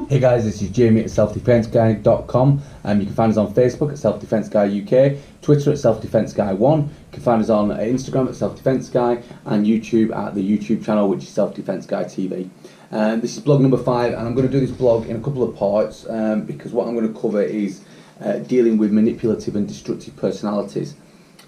Hey guys, this is Jamie at selfdefenseguy.com. You can find us on Facebook at selfdefenseguy UK, Twitter at selfdefenseguy1. You can find us on Instagram at selfdefenseguy, and YouTube at the YouTube channel, which is selfdefenseguy TV. This is blog number 5, and I'm going to do this blog in a couple of parts because what I'm going to cover is dealing with manipulative and destructive personalities.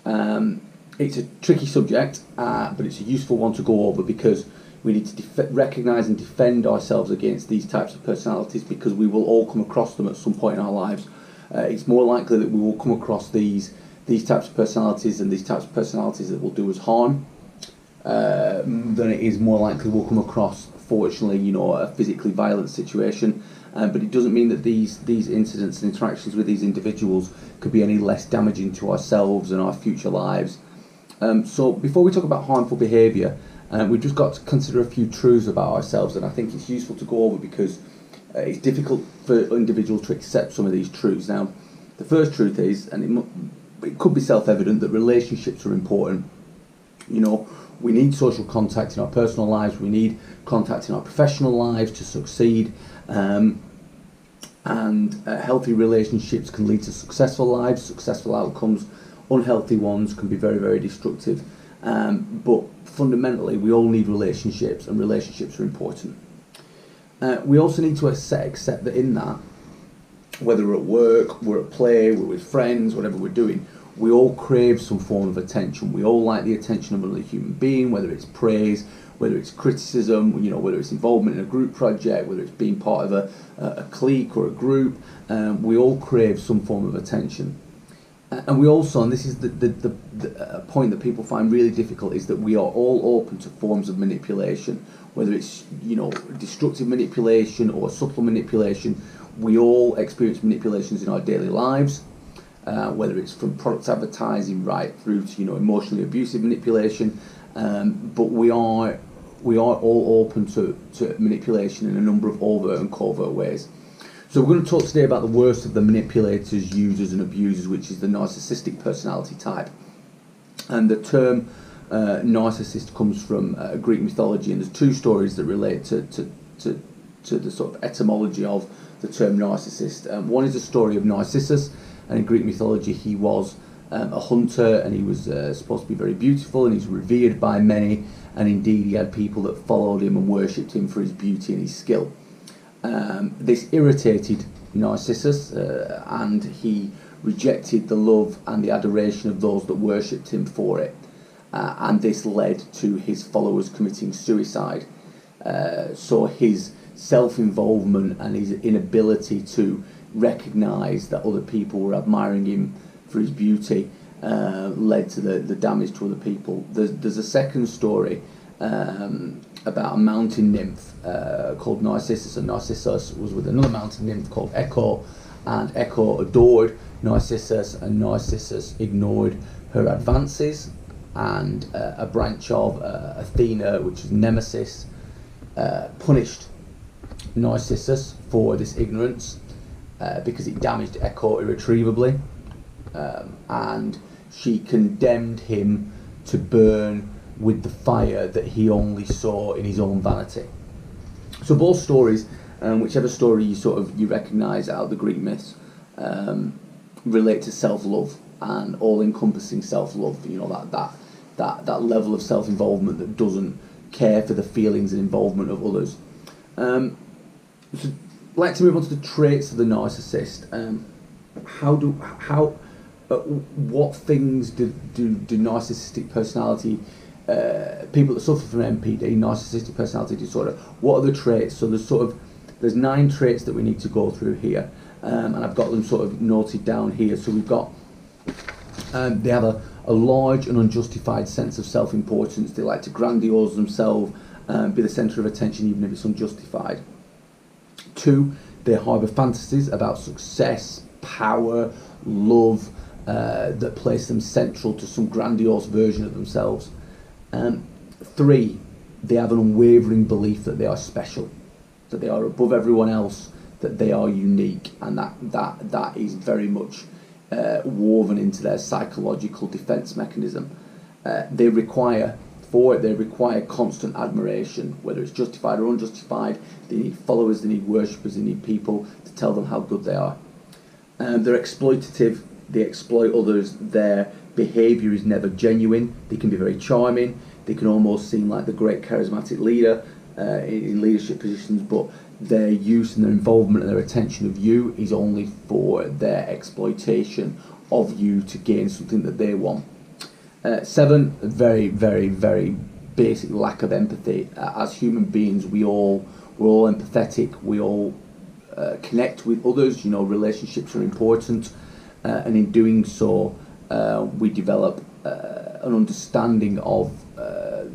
It's a tricky subject, but it's a useful one to go over because we need to recognise and defend ourselves against these types of personalities, because we will all come across them at some point in our lives. It's more likely that we will come across these types of personalities and these types of personalities that will do us harm than it is more likely we'll come across, fortunately, a physically violent situation. But it doesn't mean that these incidents and interactions with these individuals could be any less damaging to ourselves and our future lives. So before we talk about harmful behaviour, we've just got to consider a few truths about ourselves, and I think it's useful to go over because it's difficult for individuals to accept some of these truths. Now, the first truth is, and it could be self-evident, that relationships are important. We need social contact in our personal lives, we need contact in our professional lives to succeed, and healthy relationships can lead to successful lives, successful outcomes. Unhealthy ones can be very, very destructive. But fundamentally, we all need relationships, and relationships are important. We also need to accept that in that, whether we're at work, we're at play, we're with friends, whatever we're doing, we all crave some form of attention. We all like the attention of another human being, whether it's praise, whether it's criticism, whether it's involvement in a group project, whether it's being part of a clique or a group. We all crave some form of attention. And we also, and this is the point that people find really difficult, is that we are all open to forms of manipulation, whether it's destructive manipulation or subtle manipulation. We all experience manipulations in our daily lives, whether it's from product advertising right through to emotionally abusive manipulation. But we are all open to manipulation in a number of overt and covert ways. So we're going to talk today about the worst of the manipulators, users and abusers, which is the narcissistic personality type. And the term narcissist comes from Greek mythology, and there's two stories that relate to the sort of etymology of the term narcissist. One is the story of Narcissus, and in Greek mythology he was a hunter, and he was supposed to be very beautiful, and he's revered by many, and indeed he had people that followed him and worshipped him for his beauty and his skill. This irritated Narcissus, and he rejected the love and the adoration of those that worshipped him for it, and this led to his followers committing suicide. So his self-involvement and his inability to recognise that other people were admiring him for his beauty led to the damage to other people. There's a second story about a mountain nymph called Narcissus, and Narcissus was with another mountain nymph called Echo, and Echo adored Narcissus, and Narcissus ignored her advances, and a branch of Athena, which is Nemesis, punished Narcissus for this ignorance because it damaged Echo irretrievably, and she condemned him to burn with the fire that he only saw in his own vanity. So both stories, whichever story you recognise out of the Greek myths, relate to self-love and all-encompassing self-love. That level of self-involvement that doesn't care for the feelings and involvement of others. So I'd like to move on to the traits of the narcissist. What things do narcissistic personality people that suffer from NPD, narcissistic personality disorder, what are the traits? So there's 9 traits that we need to go through here, and I've got them sort of noted down here. So we've got they have a large and unjustified sense of self-importance. They like to grandiose themselves, be the centre of attention even if it's unjustified. 2, they harbour fantasies about success, power, love, that place them central to some grandiose version of themselves. 3, they have an unwavering belief that they are special, that they are above everyone else, that they are unique, and that is very much woven into their psychological defence mechanism. They require 4, they require constant admiration, whether it's justified or unjustified. They need followers, they need worshippers, they need people to tell them how good they are. They're exploitative, they exploit others, their behaviour is never genuine, they can be very charming, they can almost seem like the great charismatic leader in leadership positions, but their use and their involvement and their attention of you is only for their exploitation of you to gain something that they want. 7, very, very, very basic lack of empathy. As human beings, we're all empathetic, we all connect with others, relationships are important, and in doing so, we develop an understanding of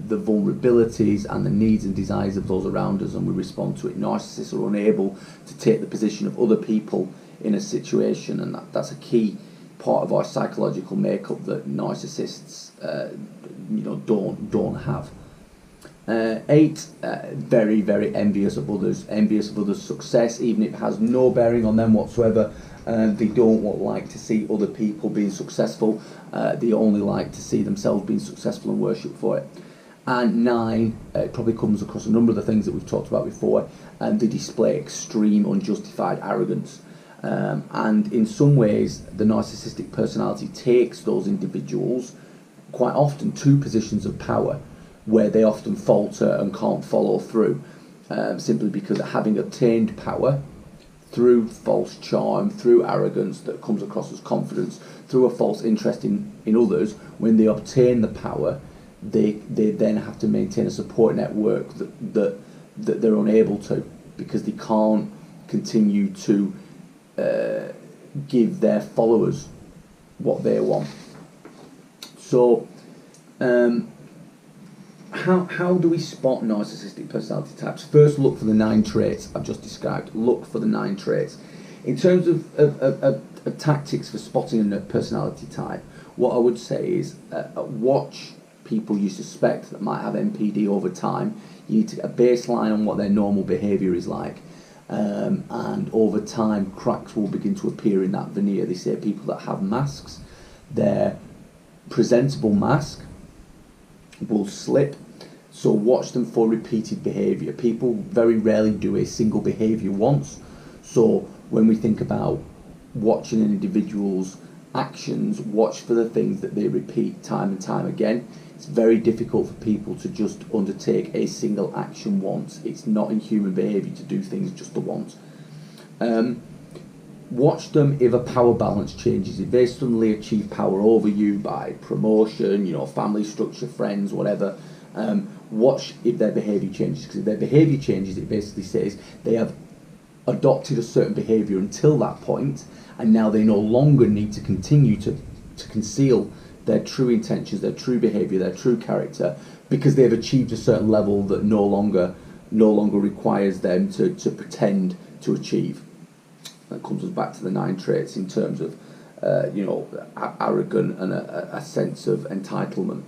the vulnerabilities and the needs and desires of those around us, and we respond to it. Narcissists are unable to take the position of other people in a situation, and that's a key part of our psychological makeup that narcissists don't have. 8, very, very envious of others' success, even if it has no bearing on them whatsoever. They don't like to see other people being successful. They only like to see themselves being successful and worship for it. And 9, it probably comes across a number of the things that we've talked about before, and they display extreme unjustified arrogance. And in some ways, the narcissistic personality takes those individuals quite often to positions of power where they often falter and can't follow through, simply because having obtained power through false charm, through arrogance that comes across as confidence, through a false interest in others, when they obtain the power, they then have to maintain a support network that they're unable to, because they can't continue to give their followers what they want. So how do we spot narcissistic personality types? First, look for the 9 traits I've just described. Look for the 9 traits. In terms of tactics for spotting a personality type, what I would say is watch people you suspect that might have NPD over time. You need to get a baseline on what their normal behaviour is like. And over time, cracks will begin to appear in that veneer. They say people that have masks, their presentable mask will slip. So watch them for repeated behaviour. People very rarely do a single behaviour once. So when we think about watching an individual's actions, watch for the things that they repeat time and time again. It's very difficult for people to just undertake a single action once. It's not in human behaviour to do things just the once. Watch them if a power balance changes. If they suddenly achieve power over you by promotion, family structure, friends, whatever, watch if their behaviour changes. Because if their behaviour changes, it basically says they have adopted a certain behaviour until that point, and now they no longer need to continue to conceal their true intentions, their true behaviour, their true character, because they've achieved a certain level that no longer requires them to pretend to achieve. That comes us back to the 9 traits in terms of arrogant and a sense of entitlement.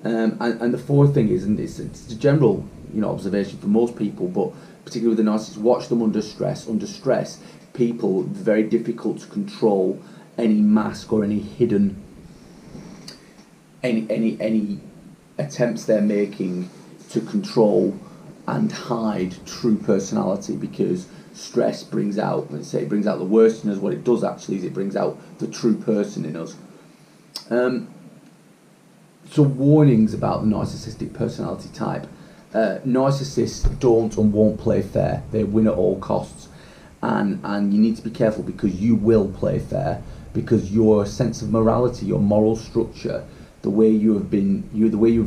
And the 4th thing is, and it's a general observation for most people, but particularly with the narcissists, watch them under stress. Under stress, people, very difficult to control any mask or any hidden any attempts they're making to control and hide true personality, because stress brings out, let's say, it brings out the worst in us. What it does actually is it brings out the true person in us. So warnings about the narcissistic personality type. Narcissists don't and won't play fair. They win at all costs, and you need to be careful, because you will play fair, because your sense of morality, your moral structure, the way you have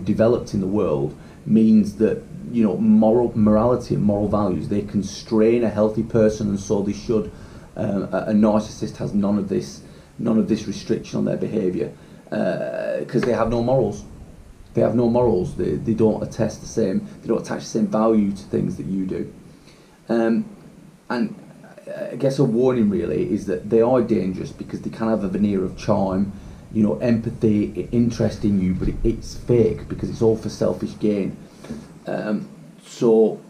developed in the world, means that morality and moral values, they constrain a healthy person, and so they should. A narcissist has none of this restriction on their behaviour, because they have no morals. They have no morals. They don't attach the same value to things that you do. And I guess a warning really is that they are dangerous, because they can have a veneer of charm, empathy, interest in you, but it's fake, because it's all for selfish gain. So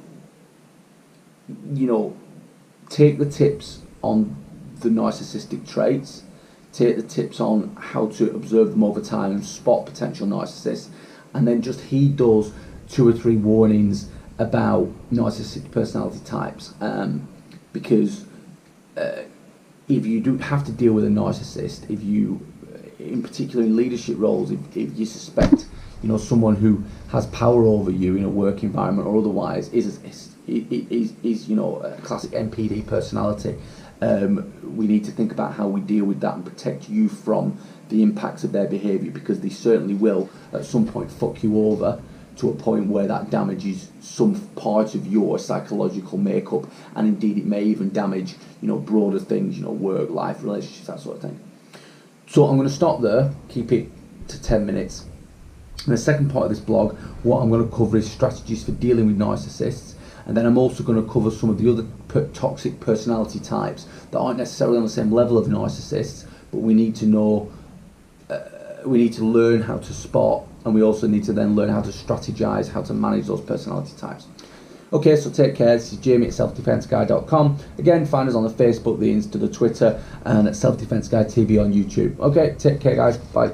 take the tips on the narcissistic traits, take the tips on how to observe them over time and spot potential narcissists, and then just heed those 2 or 3 warnings about narcissistic personality types, because if you do have to deal with a narcissist, if you, in particular in leadership roles, if you suspect, you know, someone who has power over you in a work environment or otherwise is you know, a classic NPD personality, we need to think about how we deal with that and protect you from the impacts of their behaviour, because they certainly will at some point fuck you over to a point where that damages some part of your psychological makeup, and indeed it may even damage, you know, broader things, you know, work, life, relationships, that sort of thing. So I'm going to stop there, keep it to 10 minutes. In the second part of this blog, what I'm going to cover is strategies for dealing with narcissists, and then I'm also going to cover some of the other toxic personality types that aren't necessarily on the same level of narcissists, but we need to know, we need to learn how to spot, and we also need to then learn how to strategize, how to manage those personality types. Okay, so take care. This is Jamie at selfdefenseguy.com. Again, find us on the Facebook, the Insta, the Twitter, and at Self Defense Guy TV on YouTube. Okay, take care, guys. Bye.